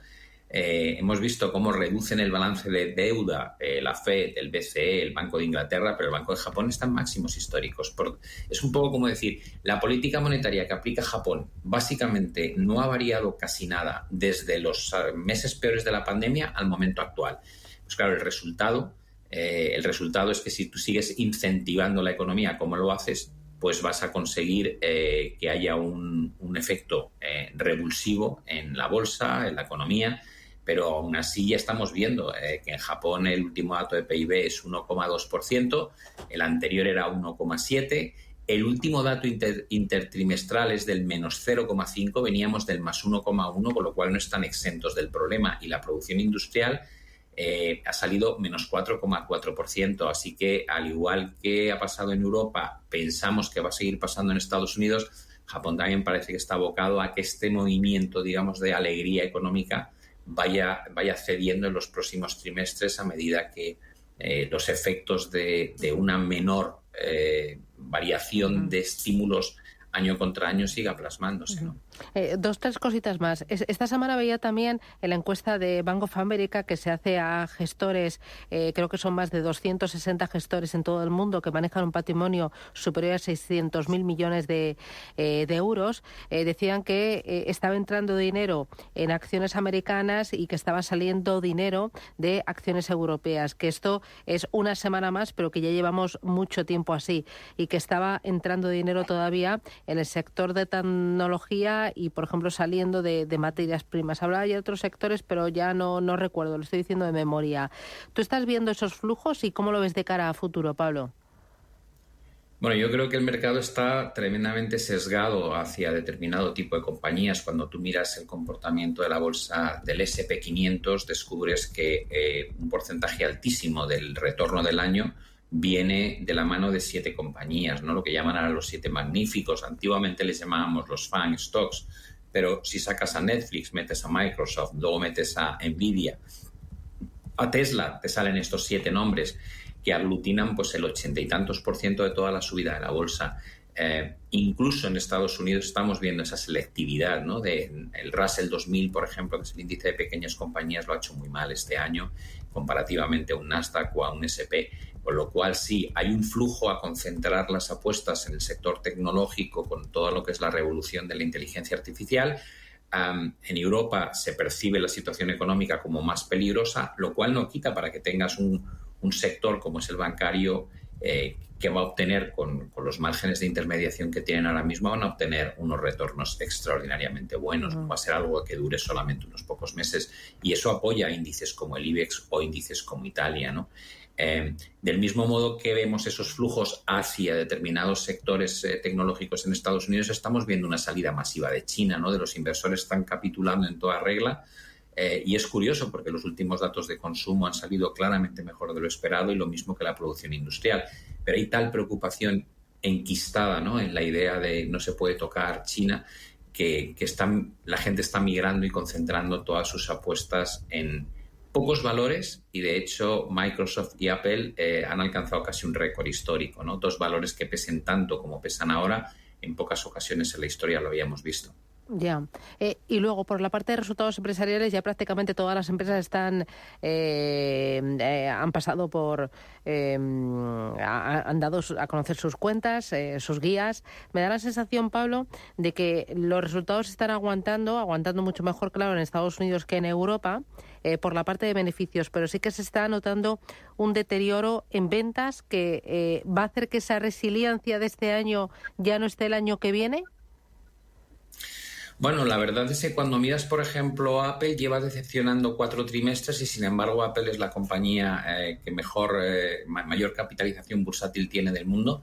hemos visto cómo reducen el balance de deuda la FED, el BCE, el Banco de Inglaterra, pero el Banco de Japón está en máximos históricos. Es un poco como decir, la política monetaria que aplica Japón básicamente no ha variado casi nada desde los meses peores de la pandemia al momento actual. Pues claro, el resultado es que si tú sigues incentivando la economía como lo haces, pues vas a conseguir que haya un efecto revulsivo en la bolsa, en la economía. Pero aún así ya estamos viendo que en Japón el último dato de PIB es 1,2%, el anterior era 1,7%, el último dato intertrimestral es del menos 0,5%, veníamos del más 1,1%, con lo cual no están exentos del problema, y la producción industrial ha salido menos 4,4%, así que al igual que ha pasado en Europa, pensamos que va a seguir pasando en Estados Unidos, Japón también parece que está abocado a que este movimiento, digamos, de alegría económica vaya cediendo en los próximos trimestres a medida que los efectos de una menor variación de estímulos año contra año siga plasmándose, ¿no? Tres cositas más. Esta semana veía también en la encuesta de Bank of America que se hace a gestores, creo que son más de 260 gestores en todo el mundo que manejan un patrimonio superior a 600.000 millones de euros. Decían que estaba entrando dinero en acciones americanas y que estaba saliendo dinero de acciones europeas, que esto es una semana más, pero que ya llevamos mucho tiempo así, y que estaba entrando dinero todavía en el sector de tecnología y, por ejemplo, saliendo de materias primas. Hablaba ya de otros sectores, pero ya no recuerdo, lo estoy diciendo de memoria. ¿Tú estás viendo esos flujos y cómo lo ves de cara a futuro, Pablo? Bueno, yo creo que el mercado está tremendamente sesgado hacia determinado tipo de compañías. Cuando tú miras el comportamiento de la bolsa del S&P 500, descubres que un porcentaje altísimo del retorno del año viene de la mano de 7 compañías, ¿no? Lo que llaman ahora los 7 magníficos. Antiguamente les llamábamos los FANG stocks, pero si sacas a Netflix, metes a Microsoft, luego metes a Nvidia, a Tesla, te salen estos 7 nombres que aglutinan pues el 80 y tantos % de toda la subida de la bolsa. Incluso en Estados Unidos estamos viendo esa selectividad, ¿no? El Russell 2000, por ejemplo, que es el índice de pequeñas compañías, lo ha hecho muy mal este año comparativamente a un Nasdaq o a un S&P, con lo cual sí, hay un flujo a concentrar las apuestas en el sector tecnológico con todo lo que es la revolución de la inteligencia artificial. En Europa se percibe la situación económica como más peligrosa, lo cual no quita para que tengas un sector como es el bancario que va a obtener con los márgenes de intermediación que tienen ahora mismo, van a obtener unos retornos extraordinariamente buenos. No va a ser algo que dure solamente unos pocos meses y eso apoya a índices como el IBEX o índices como Italia, ¿no? Del mismo modo que vemos esos flujos hacia determinados sectores tecnológicos en Estados Unidos, estamos viendo una salida masiva de China, ¿no? De los inversores están capitulando en toda regla. Y es curioso porque los últimos datos de consumo han salido claramente mejor de lo esperado y lo mismo que la producción industrial. Pero hay tal preocupación enquistada, ¿no? En la idea de no se puede tocar China que la gente está migrando y concentrando todas sus apuestas en pocos valores y de hecho Microsoft y Apple han alcanzado casi un récord histórico, ¿no? 2 valores que pesen tanto como pesan ahora, en pocas ocasiones en la historia lo habíamos visto. Ya. Y luego, por la parte de resultados empresariales, ya prácticamente todas las empresas han pasado por... han dado a conocer sus cuentas, sus guías. Me da la sensación, Pablo, de que los resultados están aguantando mucho mejor, claro, en Estados Unidos que en Europa, por la parte de beneficios, pero sí que se está notando un deterioro en ventas que va a hacer que esa resiliencia de este año ya no esté el año que viene. Bueno, la verdad es que cuando miras, por ejemplo, Apple lleva decepcionando 4 trimestres y, sin embargo, Apple es la compañía que mayor capitalización bursátil tiene del mundo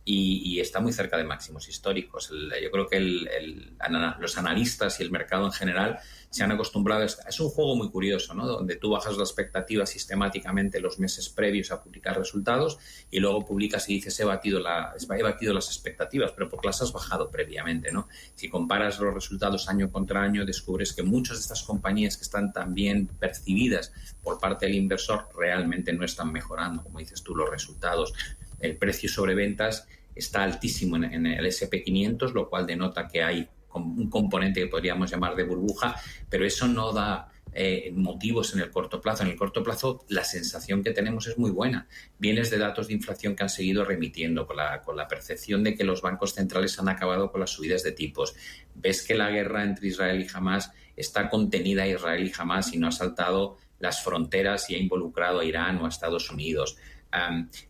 y está muy cerca de máximos históricos. Yo creo que los analistas y el mercado en general se han acostumbrado a esto. Es un juego muy curioso, ¿no? Donde tú bajas la expectativa sistemáticamente los meses previos a publicar resultados y luego publicas y dices he batido las expectativas, pero porque las has bajado previamente, ¿no? Si comparas los resultados año contra año, descubres que muchas de estas compañías que están tan bien percibidas por parte del inversor realmente no están mejorando, como dices tú, los resultados. El precio sobre ventas está altísimo en el S&P 500, lo cual denota que hay un componente que podríamos llamar de burbuja, pero eso no da motivos en el corto plazo. En el corto plazo la sensación que tenemos es muy buena. Vienes de datos de inflación que han seguido remitiendo con la percepción de que los bancos centrales han acabado con las subidas de tipos. Ves que la guerra entre Israel y Hamás está contenida a Israel y Hamás y no ha saltado las fronteras y ha involucrado a Irán o a Estados Unidos.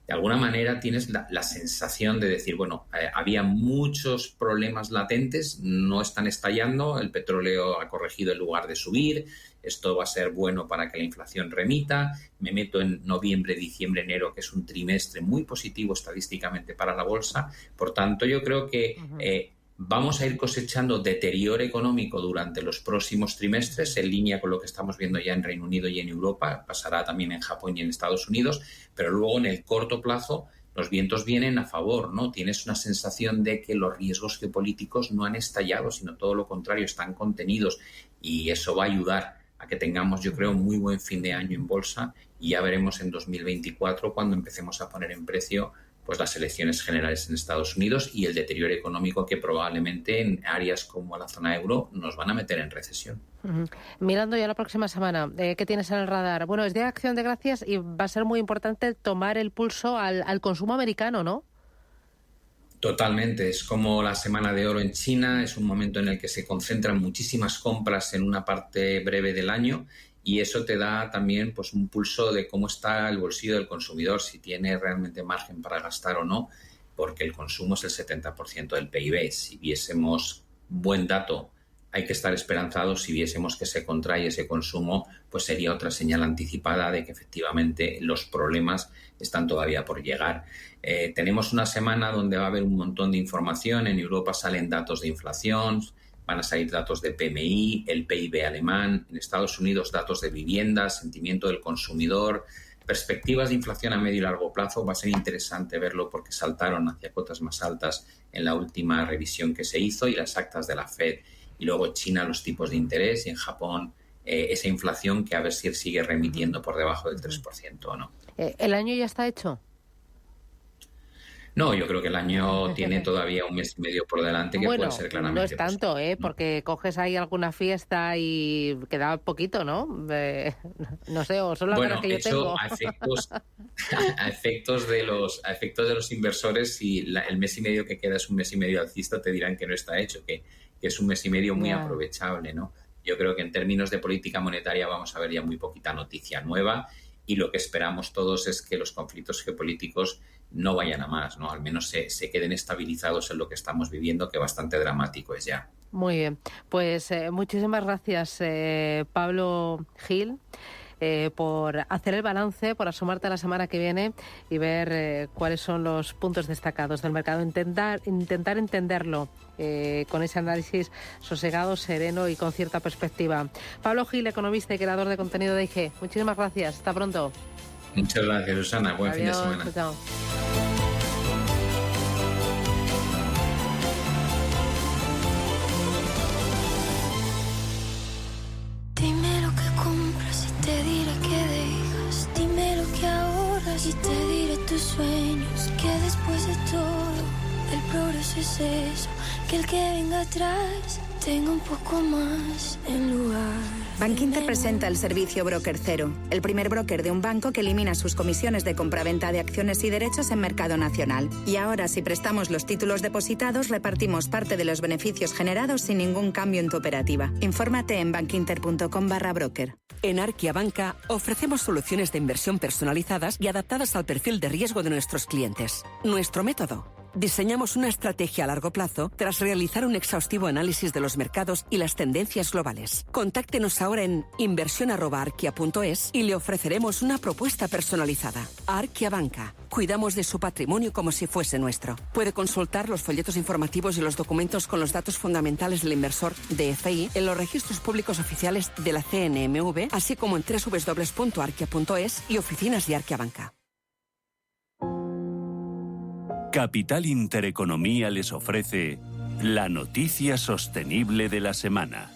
De alguna manera tienes la sensación de decir, bueno, había muchos problemas latentes, no están estallando, el petróleo ha corregido en lugar de subir, esto va a ser bueno para que la inflación remita, me meto en noviembre, diciembre, enero, que es un trimestre muy positivo estadísticamente para la bolsa, por tanto yo creo que vamos a ir cosechando deterioro económico durante los próximos trimestres, en línea con lo que estamos viendo ya en Reino Unido y en Europa, pasará también en Japón y en Estados Unidos, pero luego en el corto plazo los vientos vienen a favor, ¿no? Tienes una sensación de que los riesgos geopolíticos no han estallado, sino todo lo contrario, están contenidos y eso va a ayudar a que tengamos, yo creo, un muy buen fin de año en bolsa y ya veremos en 2024 cuando empecemos a poner en precio pues las elecciones generales en Estados Unidos y el deterioro económico que probablemente en áreas como la zona euro nos van a meter en recesión. Mirando ya la próxima semana, ¿qué tienes en el radar? Bueno, es Día de Acción de Gracias y va a ser muy importante tomar el pulso al consumo americano, ¿no? Totalmente, es como la Semana de Oro en China, es un momento en el que se concentran muchísimas compras en una parte breve del año y eso te da también pues un pulso de cómo está el bolsillo del consumidor, si tiene realmente margen para gastar o no, porque el consumo es el 70% del PIB. Si viésemos buen dato, hay que estar esperanzados. Si viésemos que se contrae ese consumo, pues sería otra señal anticipada de que efectivamente los problemas están todavía por llegar. Tenemos una semana donde va a haber un montón de información. En Europa salen datos de inflación, van a salir datos de PMI, el PIB alemán, en Estados Unidos datos de vivienda, sentimiento del consumidor, perspectivas de inflación a medio y largo plazo. Va a ser interesante verlo porque saltaron hacia cotas más altas en la última revisión que se hizo y las actas de la FED. y luego China los tipos de interés y en Japón esa inflación que a ver si sigue remitiendo por debajo del 3% o no. ¿El año ya está hecho? No, yo creo que el año tiene todavía un mes y medio por delante que puede ser claramente. No es tanto, porque coges ahí alguna fiesta y queda poquito, ¿no? No sé, o son las ganas que yo tengo. A efectos de los inversores, si el mes y medio que queda es un mes y medio alcista, te dirán que no está hecho, que es un mes y medio muy aprovechable, ¿no? Yo creo que en términos de política monetaria vamos a ver ya muy poquita noticia nueva y lo que esperamos todos es que los conflictos geopolíticos no vayan a más, ¿no? Al menos se queden estabilizados en lo que estamos viviendo, que bastante dramático es ya. Muy bien. Pues muchísimas gracias, Pablo Gil, por hacer el balance, por asomarte a la semana que viene y ver cuáles son los puntos destacados del mercado. Intentar entenderlo con ese análisis sosegado, sereno y con cierta perspectiva. Pablo Gil, economista y creador de contenido de IG. Muchísimas gracias. Hasta pronto. Muchas gracias, Susana. Buen fin de semana. Chao. Dime lo que compras y te diré qué dejas. Dime lo que ahorras y te diré tus sueños. Que después de todo, el progreso es eso. Que el que venga atrás tenga un poco más en lugar. Bankinter presenta el servicio Broker Cero, el primer broker de un banco que elimina sus comisiones de compraventa de acciones y derechos en mercado nacional. Y ahora, si prestamos los títulos depositados, repartimos parte de los beneficios generados sin ningún cambio en tu operativa. Infórmate en bankinter.com/broker. En Arkia Banca ofrecemos soluciones de inversión personalizadas y adaptadas al perfil de riesgo de nuestros clientes. Nuestro método: diseñamos una estrategia a largo plazo tras realizar un exhaustivo análisis de los mercados y las tendencias globales. Contáctenos ahora en inversión@arkia.es y le ofreceremos una propuesta personalizada. Arkia Banca. Cuidamos de su patrimonio como si fuese nuestro. Puede consultar los folletos informativos y los documentos con los datos fundamentales del inversor DFI en los registros públicos oficiales de la CNMV, así como en www.arkia.es y oficinas de Arkia Banca. Capital Intereconomía les ofrece la noticia sostenible de la semana.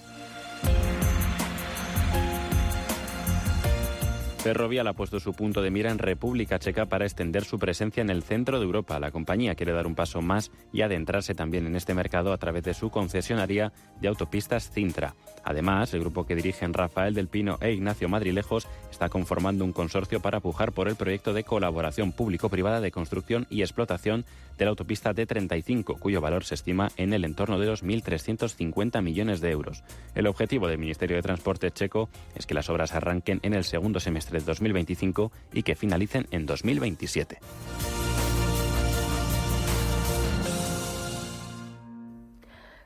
Ferrovial ha puesto su punto de mira en República Checa para extender su presencia en el centro de Europa. La compañía quiere dar un paso más y adentrarse también en este mercado a través de su concesionaria de autopistas Cintra. Además, el grupo que dirigen Rafael del Pino e Ignacio Madrilejos está conformando un consorcio para pujar por el proyecto de colaboración público-privada de construcción y explotación de la autopista D35, cuyo valor se estima en el entorno de los 1.350 millones de euros. El objetivo del Ministerio de Transporte checo es que las obras arranquen en el segundo semestre de 2025 y que finalicen en 2027.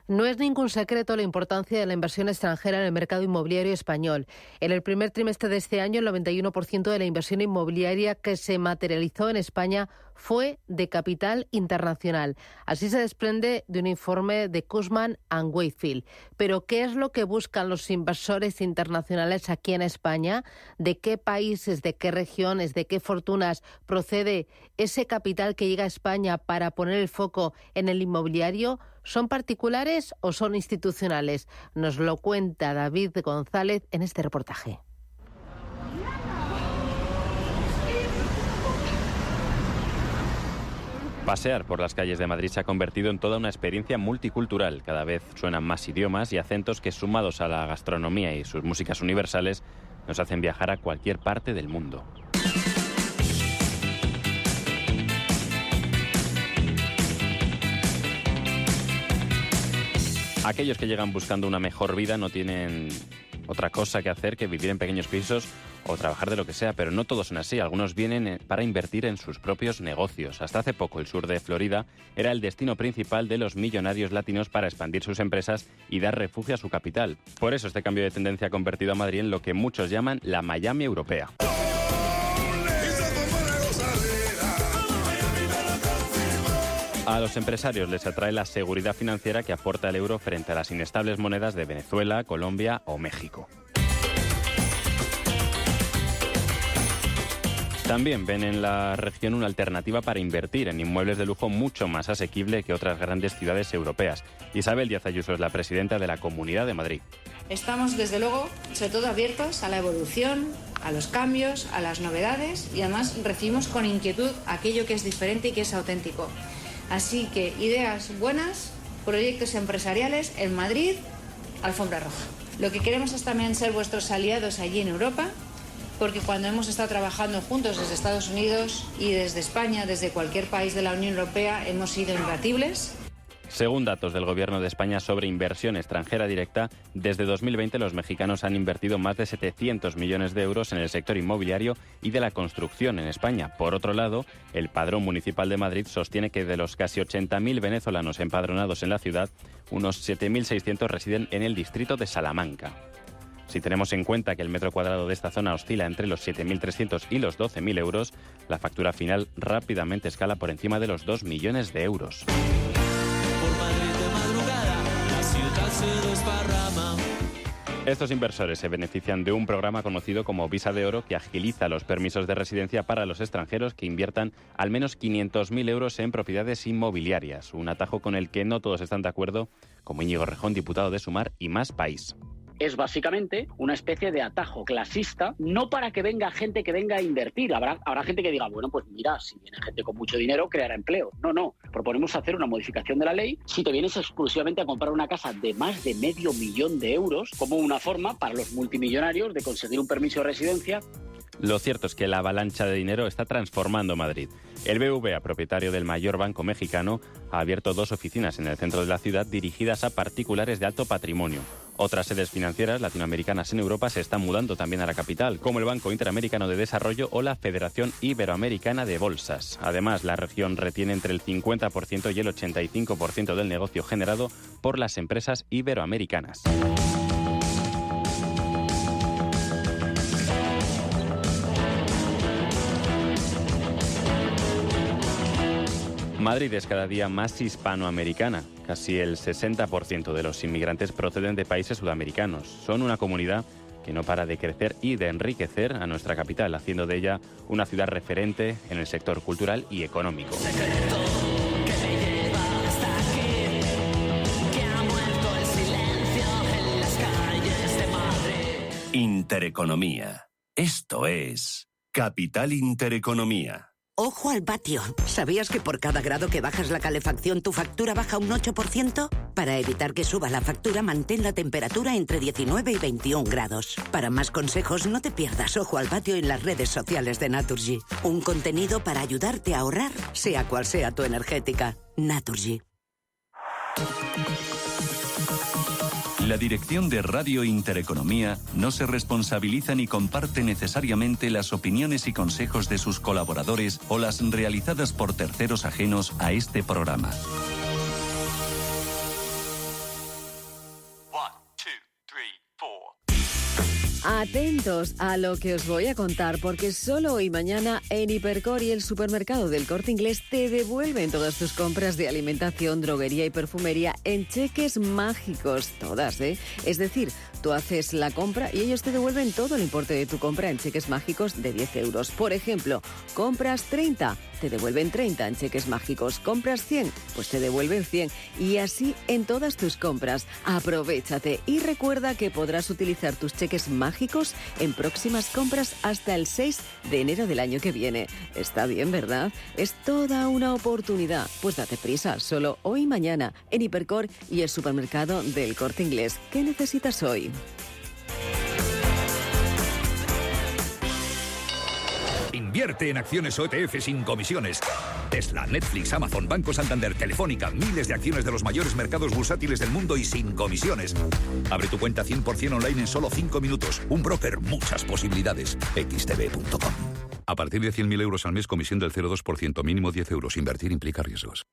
No es ningún secreto la importancia de la inversión extranjera en el mercado inmobiliario español. En el primer trimestre de este año, el 91% de la inversión inmobiliaria que se materializó en España fue de capital internacional. Así se desprende de un informe de Cushman & Wakefield. Pero, ¿qué es lo que buscan los inversores internacionales aquí en España? ¿De qué países, de qué regiones, de qué fortunas procede ese capital que llega a España para poner el foco en el inmobiliario? ¿Son particulares o son institucionales? Nos lo cuenta David González en este reportaje. Pasear por las calles de Madrid se ha convertido en toda una experiencia multicultural. Cada vez suenan más idiomas y acentos que, sumados a la gastronomía y sus músicas universales, nos hacen viajar a cualquier parte del mundo. Aquellos que llegan buscando una mejor vida no tienen otra cosa que hacer que vivir en pequeños pisos o trabajar de lo que sea, pero no todos son así. Algunos vienen para invertir en sus propios negocios. Hasta hace poco el sur de Florida era el destino principal de los millonarios latinos para expandir sus empresas y dar refugio a su capital. Por eso este cambio de tendencia ha convertido a Madrid en lo que muchos llaman la Miami europea. A los empresarios les atrae la seguridad financiera que aporta el euro frente a las inestables monedas de Venezuela, Colombia o México. También ven en la región una alternativa para invertir en inmuebles de lujo mucho más asequible que otras grandes ciudades europeas. Isabel Díaz Ayuso es la presidenta de la Comunidad de Madrid. Estamos, desde luego, sobre todo abiertos a la evolución, a los cambios, a las novedades y además recibimos con inquietud aquello que es diferente y que es auténtico. Así que ideas buenas, proyectos empresariales en Madrid, alfombra roja. Lo que queremos es también ser vuestros aliados allí en Europa, porque cuando hemos estado trabajando juntos desde Estados Unidos y desde España, desde cualquier país de la Unión Europea, hemos sido imbatibles. Según datos del Gobierno de España sobre inversión extranjera directa, desde 2020 los mexicanos han invertido más de 700 millones de euros en el sector inmobiliario y de la construcción en España. Por otro lado, el Padrón Municipal de Madrid sostiene que de los casi 80.000 venezolanos empadronados en la ciudad, unos 7.600 residen en el distrito de Salamanca. Si tenemos en cuenta que el metro cuadrado de esta zona oscila entre los 7.300 y los 12.000 euros, la factura final rápidamente escala por encima de los 2 millones de euros. Estos inversores se benefician de un programa conocido como Visa de Oro que agiliza los permisos de residencia para los extranjeros que inviertan al menos 500.000 euros en propiedades inmobiliarias. Un atajo con el que no todos están de acuerdo, como Íñigo Rejón, diputado de Sumar y Más País. Es básicamente una especie de atajo clasista, no para que venga gente que venga a invertir. Habrá gente que diga, bueno, pues mira, si viene gente con mucho dinero, creará empleo. No. Proponemos hacer una modificación de la ley. Si te vienes exclusivamente a comprar una casa de más de $500.000 euros, como una forma para los multimillonarios de conseguir un permiso de residencia. Lo cierto es que la avalancha de dinero está transformando Madrid. El BBVA, propietario del mayor banco mexicano, ha abierto 2 oficinas en el centro de la ciudad dirigidas a particulares de alto patrimonio. Otras sedes financieras latinoamericanas en Europa se están mudando también a la capital, como el Banco Interamericano de Desarrollo o la Federación Iberoamericana de Bolsas. Además, la región retiene entre el 50% y el 85% del negocio generado por las empresas iberoamericanas. Madrid es cada día más hispanoamericana. Casi el 60% de los inmigrantes proceden de países sudamericanos. Son una comunidad que no para de crecer y de enriquecer a nuestra capital, haciendo de ella una ciudad referente en el sector cultural y económico. Intereconomía. Esto es Capital Intereconomía. Ojo al patio. ¿Sabías que por cada grado que bajas la calefacción tu factura baja un 8%? Para evitar que suba la factura, mantén la temperatura entre 19 y 21 grados. Para más consejos, no te pierdas Ojo al patio en las redes sociales de Naturgy. Un contenido para ayudarte a ahorrar, sea cual sea tu energética. Naturgy. La dirección de Radio Intereconomía no se responsabiliza ni comparte necesariamente las opiniones y consejos de sus colaboradores o las realizadas por terceros ajenos a este programa. Atentos a lo que os voy a contar, porque solo hoy y mañana en Hipercor y el supermercado del Corte Inglés te devuelven todas tus compras de alimentación, droguería y perfumería en cheques mágicos. Todas, ¿eh? Es decir, tú haces la compra y ellos te devuelven todo el importe de tu compra en cheques mágicos de 10 euros. Por ejemplo, compras 30, te devuelven 30 en cheques mágicos. Compras 100, pues te devuelven 100. Y así en todas tus compras. Aprovéchate y recuerda que podrás utilizar tus cheques mágicos en próximas compras hasta el 6 de enero del año que viene. Está bien, ¿verdad? Es toda una oportunidad. Pues date prisa, solo hoy y mañana en Hipercor y el supermercado del Corte Inglés. ¿Qué necesitas hoy? Invierte en acciones o ETF sin comisiones. Tesla, Netflix, Amazon, Banco Santander, Telefónica, miles de acciones de los mayores mercados bursátiles del mundo y sin comisiones. Abre tu cuenta 100% online en solo 5 minutos. Un broker, muchas posibilidades. xtb.com. A partir de 100.000 euros al mes, comisión del 0,2%, mínimo 10 euros. Invertir implica riesgos.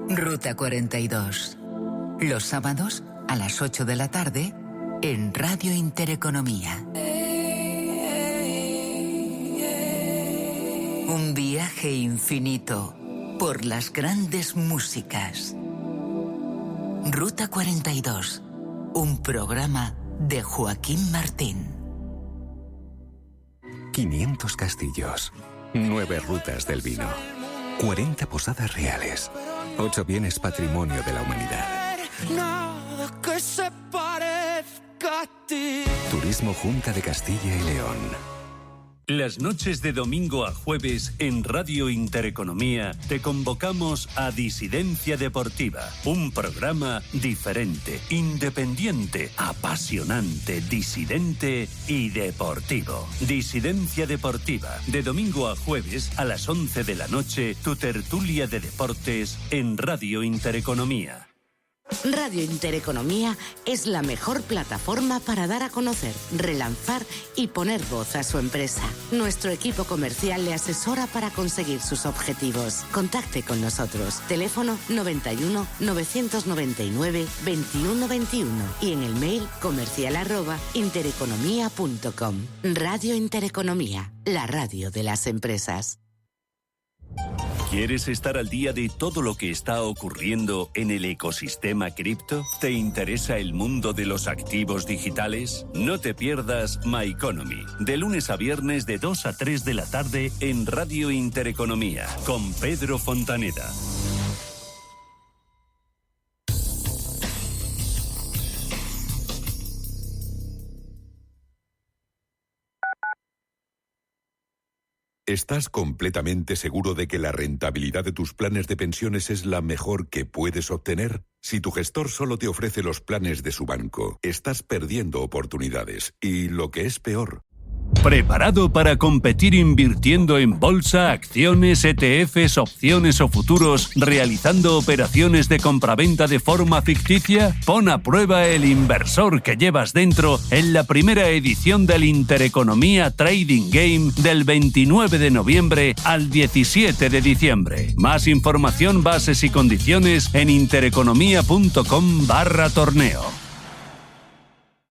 Ruta 42. Los sábados a las 8 de la tarde en Radio Intereconomía. Un viaje infinito por las grandes músicas. Ruta 42, un programa de Joaquín Martín. 500 castillos, 9 rutas del vino, 40 posadas reales, 8 bienes patrimonio de la humanidad. Nada que se parezca a ti. Turismo Junta de Castilla y León. Las noches de domingo a jueves en Radio Intereconomía te convocamos a Disidencia Deportiva, un programa diferente, independiente, apasionante, disidente y deportivo. Disidencia Deportiva, de domingo a jueves a las 11 de la noche, tu tertulia de deportes en Radio Intereconomía. Radio Intereconomía es la mejor plataforma para dar a conocer, relanzar y poner voz a su empresa. Nuestro equipo comercial le asesora para conseguir sus objetivos. Contacte con nosotros. Teléfono 91 999 2121 y en el mail comercial@intereconomia.com. Radio Intereconomía, la radio de las empresas. ¿Quieres estar al día de todo lo que está ocurriendo en el ecosistema cripto? ¿Te interesa el mundo de los activos digitales? No te pierdas My Economy, de lunes a viernes de 2 a 3 de la tarde en Radio Intereconomía, con Pedro Fontaneda. ¿Estás completamente seguro de que la rentabilidad de tus planes de pensiones es la mejor que puedes obtener? Si tu gestor solo te ofrece los planes de su banco, estás perdiendo oportunidades. Y lo que es peor, ¿Preparado para competir invirtiendo en bolsa, acciones, ETFs, opciones o futuros, realizando operaciones de compraventa de forma ficticia? Pon a prueba el inversor que llevas dentro en la primera edición del Intereconomía Trading Game del 29 de noviembre al 17 de diciembre. Más información, bases y condiciones en intereconomía.com/torneo.